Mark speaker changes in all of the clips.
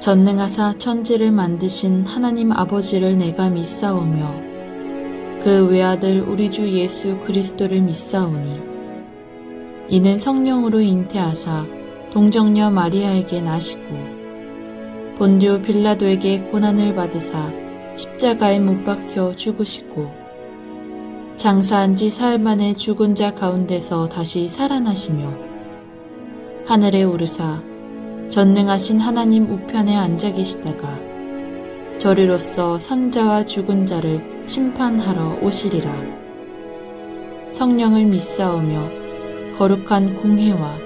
Speaker 1: 전능하사 천지를 만드신 하나님 아버지를 내가 믿사오며 그 외아들 우리 주 예수 그리스도를 믿사오니 이는 성령으로 잉태하사 동정녀 마리아에게 나시고 본디오 빌라도에게 고난을 받으사 십자가에 못 박혀 죽으시고 장사한 지 사흘 만에 죽은 자 가운데서 다시 살아나시며 하늘에 오르사 전능하신 하나님 우편에 앉아 계시다가 저리로서 산자와 죽은 자를 심판하러 오시리라. 성령을 믿사오며 거룩한 공회와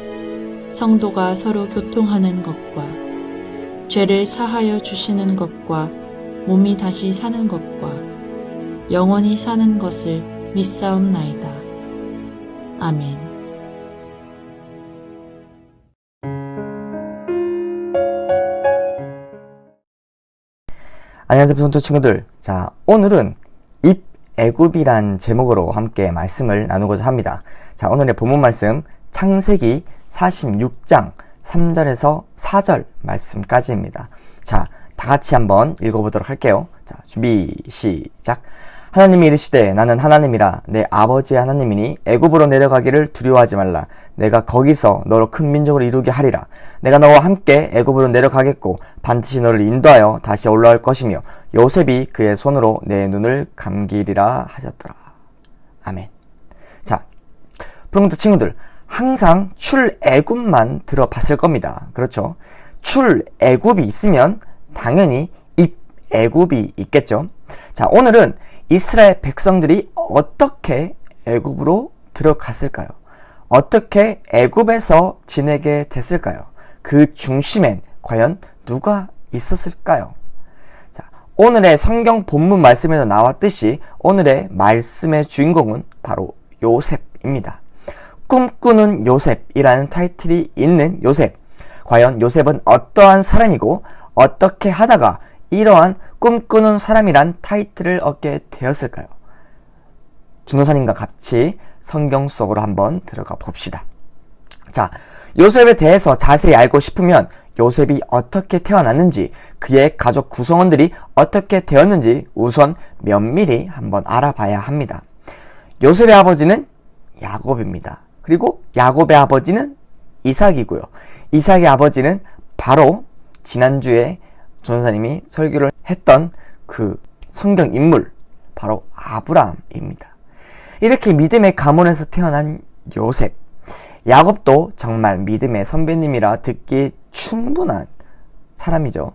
Speaker 1: 성도가 서로 교통하는 것과 죄를 사하여 주시는 것과 몸이 다시 사는 것과 영원히 사는 것을 믿사옵나이다. 아멘.
Speaker 2: 안녕하세요 성도 친구들. 자, 오늘은 입애굽이란 제목으로 함께 말씀을 나누고자 합니다. 자, 오늘의 본문 말씀 창세기 46장 3절에서 4절 말씀까지입니다. 자, 다 같이 한번 읽어보도록 할게요. 자, 준비 시작. 하나님이 이르시되 나는 하나님이라 내 아버지의 하나님이니 애굽으로 내려가기를 두려워하지 말라. 내가 거기서 너로 큰 민족을 이루게 하리라. 내가 너와 함께 애굽으로 내려가겠고 반드시 너를 인도하여 다시 올라올 것이며 요셉이 그의 손으로 내 눈을 감기리라 하셨더라. 아멘. 자, 부름부터 친구들 항상 출애굽만 들어봤을 겁니다. 그렇죠? 출애굽이 있으면 당연히 입애굽이 있겠죠. 자, 오늘은 이스라엘 백성들이 어떻게 애굽으로 들어갔을까요? 어떻게 애굽에서 지내게 됐을까요? 그 중심엔 과연 누가 있었을까요? 자, 오늘의 성경 본문 말씀에서 나왔듯이 오늘의 말씀의 주인공은 바로 요셉입니다. 꿈꾸는 요셉이라는 타이틀이 있는 요셉. 과연 요셉은 어떠한 사람이고 어떻게 하다가 이러한 꿈꾸는 사람이란 타이틀을 얻게 되었을까요? 준호사님과 같이 성경 속으로 한번 들어가 봅시다. 자, 요셉에 대해서 자세히 알고 싶으면 요셉이 어떻게 태어났는지, 그의 가족 구성원들이 어떻게 되었는지 우선 면밀히 한번 알아봐야 합니다. 요셉의 아버지는 야곱입니다. 그리고 야곱의 아버지는 이삭이고요. 이삭의 아버지는 바로 지난주에 전사님이 설교를 했던 그 성경 인물 바로 아브라함입니다. 이렇게 믿음의 가문에서 태어난 요셉, 야곱도 정말 믿음의 선배님이라 듣기 충분한 사람이죠.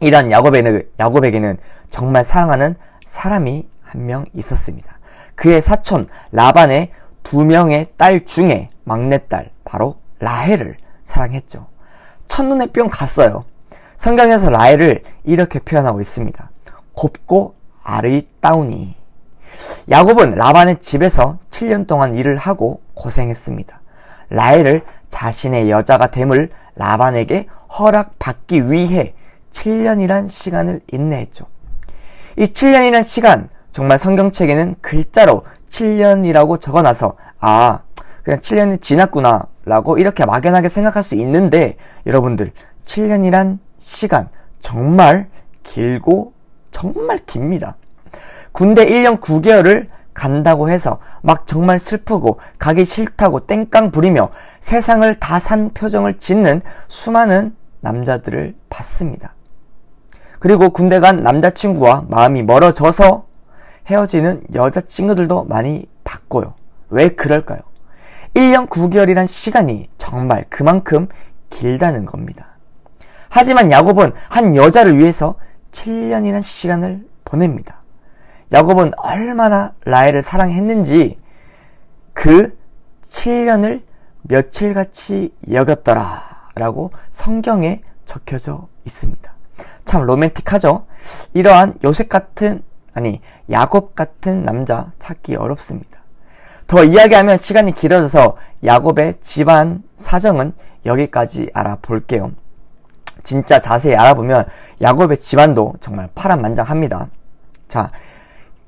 Speaker 2: 이런 야곱에게는 정말 사랑하는 사람이 한 명 있었습니다. 그의 사촌 라반의 2명의 딸 중에 막내딸 바로 라헬을 사랑했죠. 첫눈에 뿅 갔어요. 성경에서 라헬을 이렇게 표현하고 있습니다. 곱고 아르이따우니. 야곱은 라반의 집에서 7년 동안 일을 하고 고생했습니다. 라헬을 자신의 여자가 됨을 라반에게 허락받기 위해 7년이란 시간을 인내했죠. 이 7년이란 시간, 정말 성경책에는 글자로 7년이라고 적어놔서 그냥 7년이 지났구나 라고 이렇게 막연하게 생각할 수 있는데, 여러분들 7년이란 시간 정말 길고 정말 깁니다. 군대 1년 9개월을 간다고 해서 막 정말 슬프고 가기 싫다고 땡깡 부리며 세상을 다 산 표정을 짓는 수많은 남자들을 봤습니다. 그리고 군대 간 남자친구와 마음이 멀어져서 헤어지는 여자친구들도 많이 봤고요. 왜 그럴까요? 1년 9개월이란 시간이 정말 그만큼 길다는 겁니다. 하지만 야곱은 한 여자를 위해서 7년이라는 시간을 보냅니다. 야곱은 얼마나 라헬을 사랑했는지 그 7년을 며칠같이 여겼더라 라고 성경에 적혀져 있습니다. 참 로맨틱하죠? 이러한 야곱 같은 남자 찾기 어렵습니다. 더 이야기하면 시간이 길어져서 야곱의 집안 사정은 여기까지 알아볼게요. 진짜 자세히 알아보면 야곱의 집안도 정말 파란만장합니다. 자,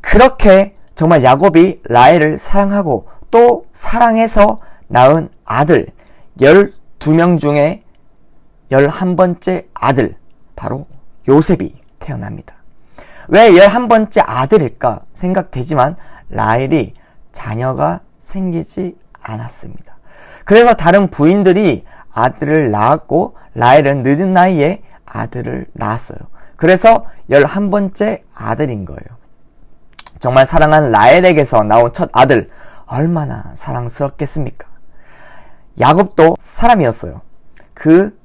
Speaker 2: 그렇게 정말 야곱이 라헬을 사랑하고 또 사랑해서 낳은 아들 12명 중에 11번째 아들, 바로 요셉이 태어납니다. 왜 11번째 아들일까 생각되지만 라헬이 자녀가 생기지 않았습니다. 그래서 다른 부인들이 아들을 낳았고 라헬은 늦은 나이에 아들을 낳았어요. 그래서 11번째 아들인 거예요. 정말 사랑하는 라헬에게서 나온 첫 아들, 얼마나 사랑스럽겠습니까? 야곱도 사람이었어요. 그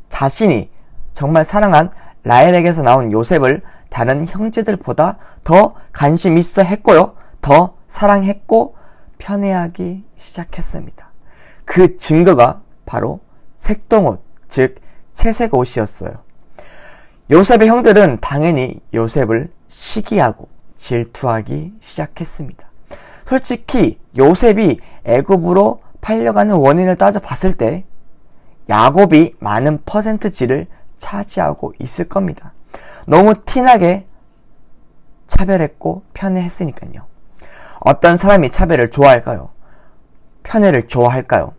Speaker 2: 자신이 정말 사랑한 라헬에게서 나온 요셉을 다른 형제들보다 더 관심 있어 했고요. 더 사랑했고 편애하기 시작했습니다. 그 증거가 바로 색동옷, 즉 채색 옷이었어요. 요셉의 형들은 당연히 요셉을 시기하고 질투하기 시작했습니다. 솔직히 요셉이 애굽으로 팔려가는 원인을 따져봤을 때 야곱이 많은 퍼센트지를 차지하고 있을 겁니다. 너무 티나게 차별했고 편애했으니까요. 어떤 사람이 차별을 좋아할까요? 편애를 좋아할까요?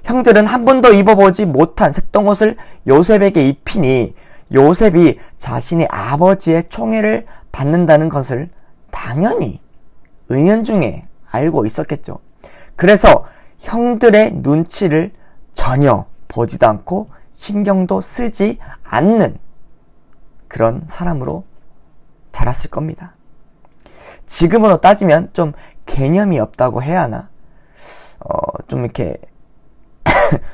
Speaker 2: 형들은 한 번도 입어보지 못한 색동옷을 요셉에게 입히니 요셉이 자신의 아버지의 총애를 받는다는 것을 당연히 은연중에 알고 있었겠죠. 그래서 형들의 눈치를 전혀 보지도 않고 신경도 쓰지 않는 그런 사람으로 자랐을 겁니다. 지금으로 따지면 좀 개념이 없다고 해야 하나? 좀 이렇게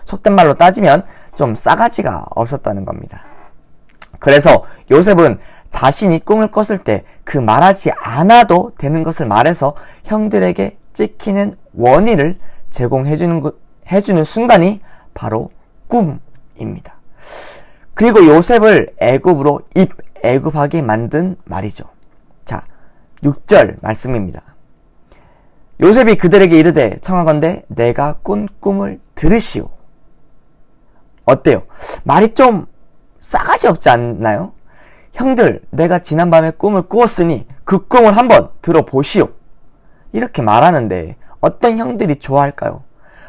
Speaker 2: 속된 말로 따지면 좀 싸가지가 없었다는 겁니다. 그래서 요셉은 자신이 꿈을 꿨을 때 그 말하지 않아도 되는 것을 말해서 형들에게 찍히는 원인을 제공해주는 순간이 바로 꿈입니다. 그리고 요셉을 애굽으로 애굽하게 만든 말이죠. 자, 6절 말씀입니다. 요셉이 그들에게 이르되 청하건대 내가 꾼 꿈을 들으시오. 어때요? 말이 좀 싸가지 없지 않나요? 형들, 내가 지난밤에 꿈을 꾸었으니 그 꿈을 한번 들어보시오. 이렇게 말하는데 어떤 형들이 좋아할까요?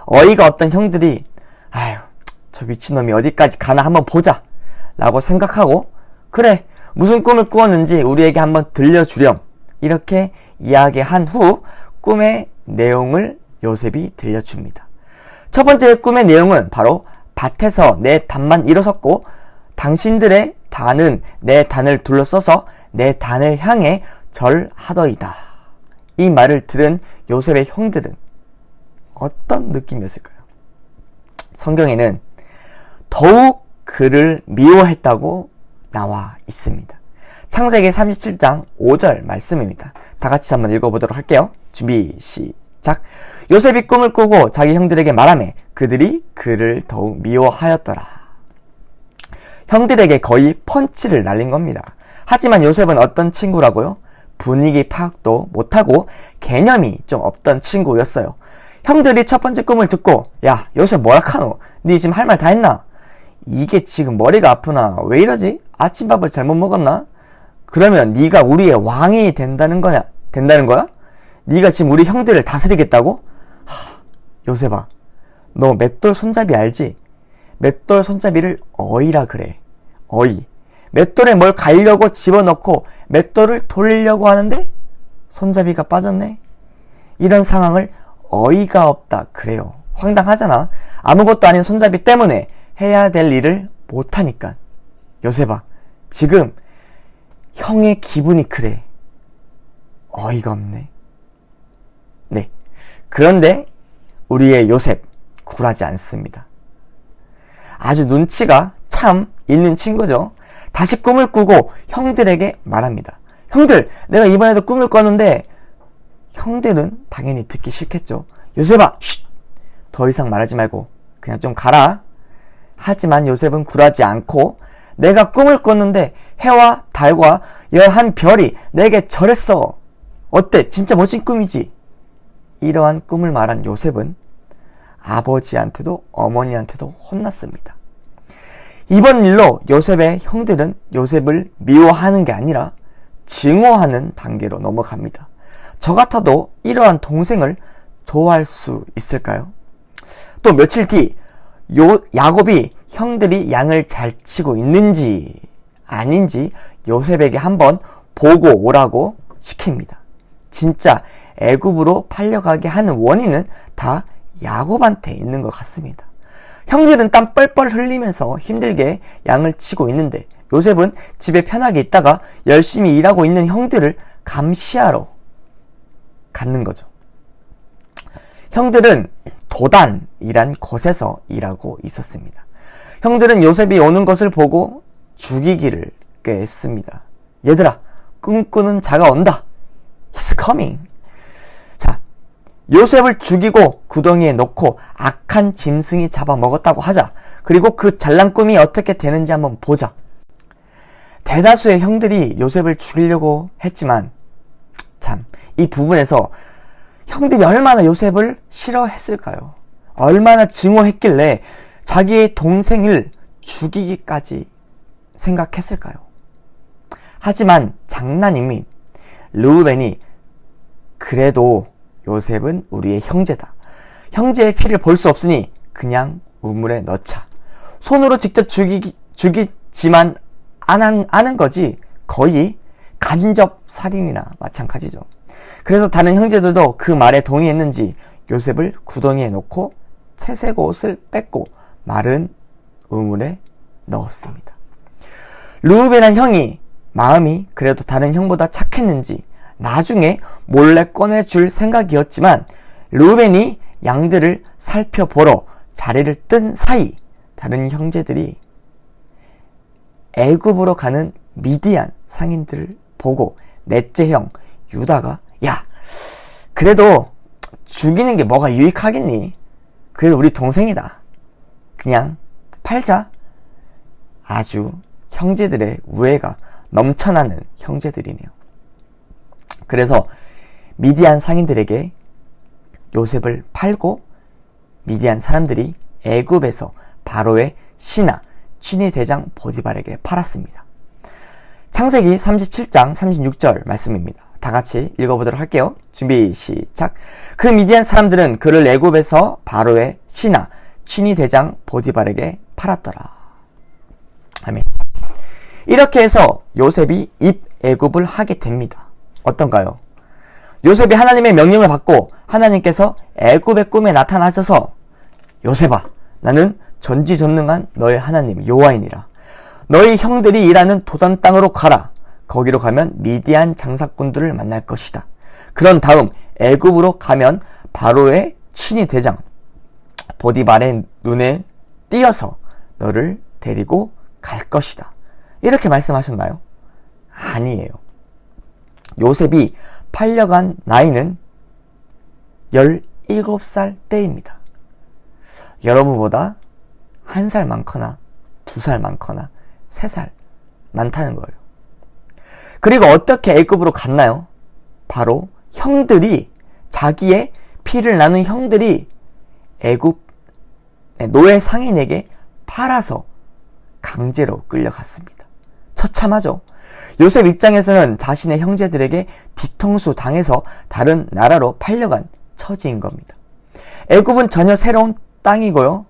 Speaker 2: 어이가 없던 형들이 아휴, 저 미친놈이 어디까지 가나 한번 보자 라고 생각하고 그래, 무슨 꿈을 꾸었는지 우리에게 한번 들려주렴 이렇게 이야기한 후 꿈의 내용을 요셉이 들려줍니다. 첫 번째 꿈의 내용은 바로 밭에서 내 단만 일어섰고 당신들의 단은 내 단을 둘러서서 내 단을 향해 절하더이다. 이 말을 들은 요셉의 형들은 어떤 느낌이었을까요? 성경에는 더욱 그를 미워했다고 나와 있습니다. 창세기 37장 5절 말씀입니다. 다 같이 한번 읽어보도록 할게요. 준비 시작. 요셉이 꿈을 꾸고 자기 형들에게 말하매 그들이 그를 더욱 미워하였더라. 형들에게 거의 펀치를 날린 겁니다. 하지만 요셉은 어떤 친구라고요? 분위기 파악도 못하고 개념이 좀 없던 친구였어요. 형들이 첫 번째 꿈을 듣고 야, 요셉 뭐라 카노? 니 지금 할 말 다 했나? 이게 지금 머리가 아프나? 왜 이러지? 아침밥을 잘못 먹었나? 그러면 네가 우리의 왕이 된다는 거야? 네가 지금 우리 형들을 다스리겠다고? 요셉아, 너 맷돌 손잡이 알지? 맷돌 손잡이를 어이라 그래. 어이. 맷돌에 뭘 갈려고 집어넣고 맷돌을 돌리려고 하는데 손잡이가 빠졌네? 이런 상황을 어이가 없다 그래요. 황당하잖아. 아무것도 아닌 손잡이 때문에 해야 될 일을 못하니까. 요셉아, 지금 형의 기분이 그래. 어이가 없네. 네. 그런데 우리의 요셉 굴하지 않습니다. 아주 눈치가 참 있는 친구죠. 다시 꿈을 꾸고 형들에게 말합니다. 형들, 내가 이번에도 꿈을 꿨는데 형들은 당연히 듣기 싫겠죠. 요셉아, 쉿! 더 이상 말하지 말고 그냥 좀 가라. 하지만 요셉은 굴하지 않고 내가 꿈을 꿨는데 해와 달과 11별이 내게 절했어. 어때? 진짜 멋진 꿈이지? 이러한 꿈을 말한 요셉은 아버지한테도 어머니한테도 혼났습니다. 이번 일로 요셉의 형들은 요셉을 미워하는 게 아니라 증오하는 단계로 넘어갑니다. 저 같아도 이러한 동생을 좋아할 수 있을까요? 또 며칠 뒤 야곱이 형들이 양을 잘 치고 있는지 아닌지 요셉에게 한번 보고 오라고 시킵니다. 진짜 애굽으로 팔려가게 하는 원인은 다 야곱한테 있는 것 같습니다. 형들은 땀 뻘뻘 흘리면서 힘들게 양을 치고 있는데 요셉은 집에 편하게 있다가 열심히 일하고 있는 형들을 감시하러 갔는 거죠. 형들은 도단이란 곳에서 일하고 있었습니다. 형들은 요셉이 오는 것을 보고 죽이기를 꾀했습니다. 얘들아, 꿈꾸는 자가 온다. He's coming. 자, 요셉을 죽이고 구덩이에 넣고 악한 짐승이 잡아먹었다고 하자. 그리고 그 잘난 꿈이 어떻게 되는지 한번 보자. 대다수의 형들이 요셉을 죽이려고 했지만 참, 이 부분에서 형들이 얼마나 요셉을 싫어했을까요? 얼마나 증오했길래 자기의 동생을 죽이기까지 생각했을까요? 하지만 장난임이 르우벤이 그래도 요셉은 우리의 형제다. 형제의 피를 볼 수 없으니 그냥 우물에 넣자. 손으로 직접 죽이지만 아는 거지 거의 간접 살인이나 마찬가지죠. 그래서 다른 형제들도 그 말에 동의했는지 요셉을 구덩이에 넣고 채색 옷을 뺏고 마른 우물에 넣었습니다. 르우벤한 형이 마음이 그래도 다른 형보다 착했는지 나중에 몰래 꺼내줄 생각이었지만 르우벤이 양들을 살펴보러 자리를 뜬 사이 다른 형제들이 애굽으로 가는 미디안 상인들을 보고 넷째 형 유다가 야, 그래도 죽이는 게 뭐가 유익하겠니? 그래도 우리 동생이다. 그냥 팔자. 아주 형제들의 우애가 넘쳐나는 형제들이네요. 그래서 미디안 상인들에게 요셉을 팔고 미디안 사람들이 애굽에서 바로의 신하 취니 대장 보디발에게 팔았습니다. 창세기 37장 36절 말씀입니다. 다 같이 읽어보도록 할게요. 준비 시작. 그 미디안 사람들은 그를 애굽에서 바로의 신하 취니 대장 보디발에게 팔았더라. 아멘. 이렇게 해서 요셉이 입애굽을 하게 됩니다. 어떤가요? 요셉이 하나님의 명령을 받고 하나님께서 애굽의 꿈에 나타나셔서 요셉아, 나는 전지전능한 너의 하나님 여호와이니라. 너희 형들이 일하는 도단 땅으로 가라. 거기로 가면 미디안 장사꾼들을 만날 것이다. 그런 다음 애굽으로 가면 바로의 친위 대장 보디발의 눈에 띄어서 너를 데리고 갈 것이다. 이렇게 말씀하셨나요? 아니에요. 요셉이 팔려간 나이는 17살 때입니다. 여러분보다 1살 많거나 2살 많거나 3살 많다는 거예요. 그리고 어떻게 애굽으로 갔나요? 바로 형들이, 자기의 피를 나눈 형들이 애굽 노예 상인에게 팔아서 강제로 끌려갔습니다. 처참하죠. 요셉 입장에서는 자신의 형제들에게 뒤통수 당해서 다른 나라로 팔려간 처지인 겁니다. 애굽은 전혀 새로운 땅이고요.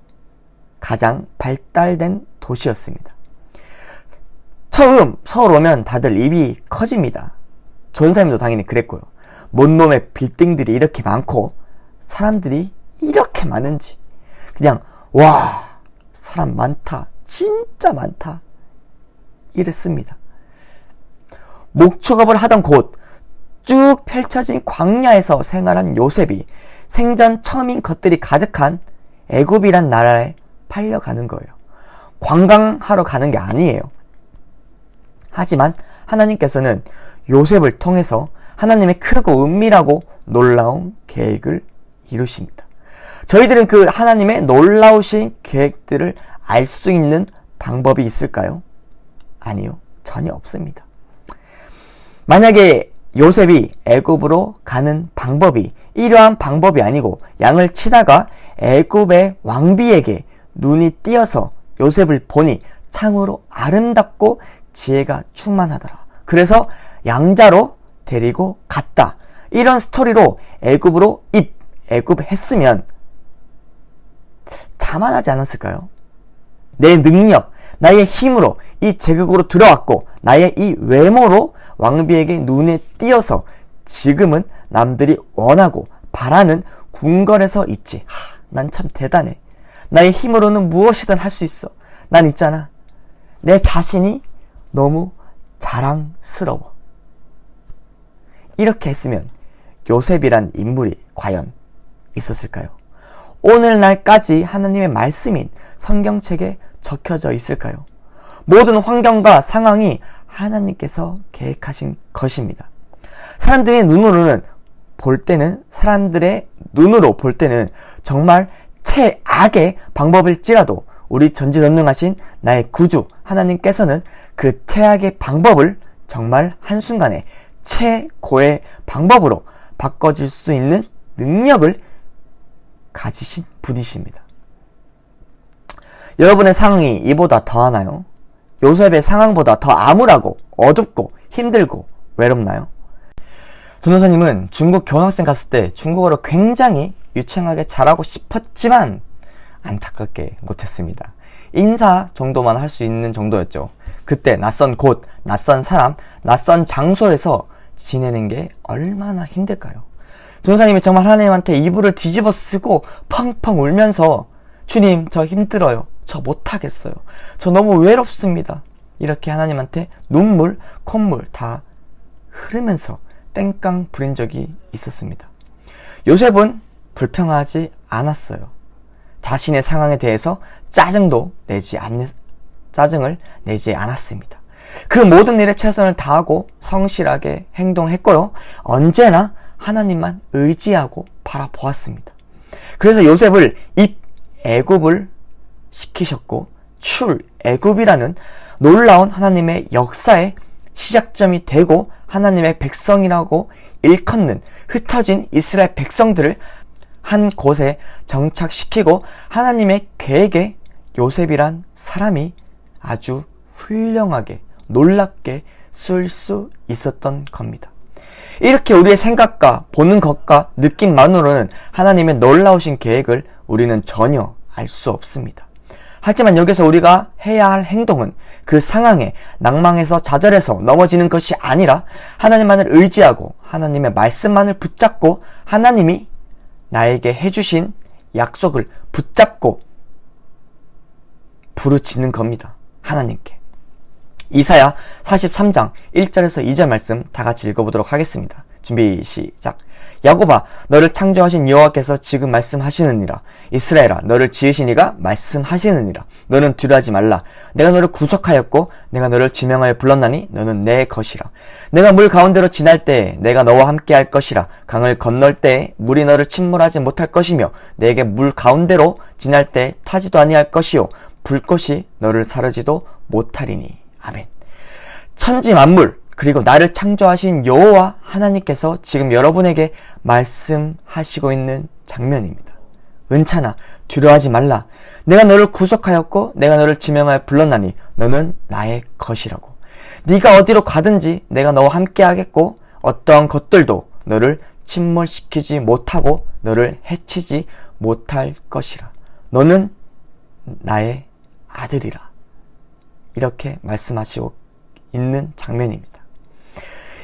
Speaker 2: 가장 발달된 도시였습니다. 처음 서울 오면 다들 입이 커집니다. 존사님도 당연히 그랬고요. 못놈의 빌딩들이 이렇게 많고 사람들이 이렇게 많은지 그냥 와, 사람 많다, 진짜 많다 이랬습니다. 목축업을 하던 곳 쭉 펼쳐진 광야에서 생활한 요셉이 생전 처음인 것들이 가득한 애굽이란 나라에 팔려가는 거예요. 관광하러 가는 게 아니에요. 하지만 하나님께서는 요셉을 통해서 하나님의 크고 은밀하고 놀라운 계획을 이루십니다. 저희들은 그 하나님의 놀라우신 계획들을 알 수 있는 방법이 있을까요? 아니요, 전혀 없습니다. 만약에 요셉이 애굽으로 가는 방법이 이러한 방법이 아니고 양을 치다가 애굽의 왕비에게 눈이 띄어서 요셉을 보니 참으로 아름답고 지혜가 충만하더라. 그래서 양자로 데리고 갔다. 이런 스토리로 애굽으로 애굽했으면 자만하지 않았을까요? 내 능력, 나의 힘으로 이 제국으로 들어왔고 나의 이 외모로 왕비에게 눈에 띄어서 지금은 남들이 원하고 바라는 궁궐에서 있지. 난 참 대단해. 나의 힘으로는 무엇이든 할 수 있어. 난 있잖아. 내 자신이 너무 자랑스러워. 이렇게 했으면 요셉이란 인물이 과연 있었을까요? 오늘날까지 하나님의 말씀인 성경책에 적혀져 있을까요? 모든 환경과 상황이 하나님께서 계획하신 것입니다. 사람들의 눈으로 볼 때는 정말 최악의 방법일지라도 우리 전지전능하신 나의 구주 하나님께서는 그 최악의 방법을 정말 한순간에 최고의 방법으로 바꿔줄 수 있는 능력을 가지신 분이십니다. 여러분의 상황이 이보다 더하나요? 요셉의 상황보다 더 암울하고 어둡고 힘들고 외롭나요? 전도사님은 중국 교환학생 갔을 때 중국어를 굉장히 유창하게 잘하고 싶었지만 안타깝게 못했습니다. 인사 정도만 할 수 있는 정도였죠. 그때 낯선 곳, 낯선 사람, 낯선 장소에서 지내는 게 얼마나 힘들까요? 전도사님이 정말 하나님한테 이불을 뒤집어 쓰고 펑펑 울면서 주님, 저 힘들어요. 저 못하겠어요. 저 너무 외롭습니다. 이렇게 하나님한테 눈물, 콧물 다 흐르면서 땡깡 부린 적이 있었습니다. 요셉은 불평하지 않았어요. 자신의 상황에 대해서 짜증을 내지 않았습니다. 그 모든 일에 최선을 다하고 성실하게 행동했고요. 언제나 하나님만 의지하고 바라보았습니다. 그래서 요셉을 입애굽을 시키셨고 출애굽이라는 놀라운 하나님의 역사의 시작점이 되고 하나님의 백성이라고 일컫는 흩어진 이스라엘 백성들을 한 곳에 정착시키고 하나님의 계획에 요셉이란 사람이 아주 훌륭하게 놀랍게 쓸 수 있었던 겁니다. 이렇게 우리의 생각과 보는 것과 느낌만으로는 하나님의 놀라우신 계획을 우리는 전혀 알 수 없습니다. 하지만 여기서 우리가 해야 할 행동은 그 상황에 낭망해서 좌절해서 넘어지는 것이 아니라 하나님만을 의지하고 하나님의 말씀만을 붙잡고 하나님이 나에게 해주신 약속을 붙잡고 부르짖는 겁니다. 하나님께. 이사야 43장 1절에서 2절 말씀 다 같이 읽어보도록 하겠습니다. 준비 시작. 야곱아, 너를 창조하신 여호와께서 지금 말씀하시느니라. 이스라엘아, 너를 지으신 이가 말씀하시느니라. 너는 두려워하지 말라. 내가 너를 구속하였고 내가 너를 지명하여 불렀나니 너는 내 것이라. 내가 물 가운데로 지날 때에 내가 너와 함께 할 것이라. 강을 건널 때에 물이 너를 침몰하지 못할 것이며 내게 물 가운데로 지날 때에 타지도 아니할 것이요 불꽃이 너를 사르지도 못하리니. 아멘. 천지 만물 그리고 나를 창조하신 여호와 하나님께서 지금 여러분에게 말씀하시고 있는 장면입니다. 은찬아, 두려워하지 말라. 내가 너를 구속하였고 내가 너를 지명하여 불렀나니 너는 나의 것이라고. 네가 어디로 가든지 내가 너와 함께 하겠고 어떠한 것들도 너를 침몰시키지 못하고 너를 해치지 못할 것이라. 너는 나의 아들이라. 이렇게 말씀하시고 있는 장면입니다.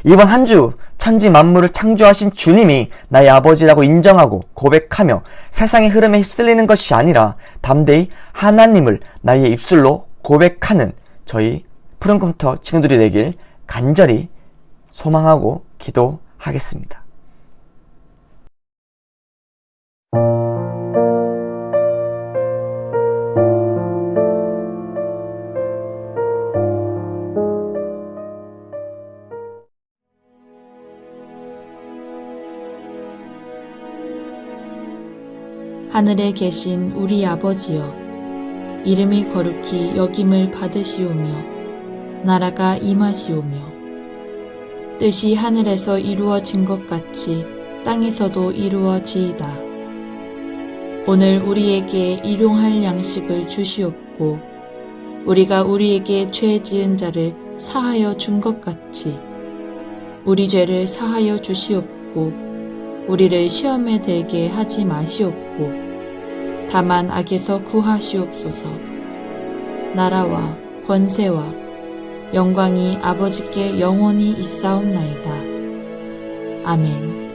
Speaker 2: 이번 한 주 천지 만물을 창조하신 주님이 나의 아버지라고 인정하고 고백하며 세상의 흐름에 휩쓸리는 것이 아니라 담대히 하나님을 나의 입술로 고백하는 저희 푸른컴퓨터 친구들이 되길 간절히 소망하고 기도하겠습니다.
Speaker 1: 하늘에 계신 우리 아버지여, 이름이 거룩히 여김을 받으시오며 나라가 임하시오며 뜻이 하늘에서 이루어진 것 같이 땅에서도 이루어지이다. 오늘 우리에게 일용할 양식을 주시옵고 우리가 우리에게 죄 지은 자를 사하여 준 것 같이 우리 죄를 사하여 주시옵고 우리를 시험에 들게 하지 마시옵고 다만 악에서 구하시옵소서. 나라와 권세와 영광이 아버지께 영원히 있사옵나이다. 아멘.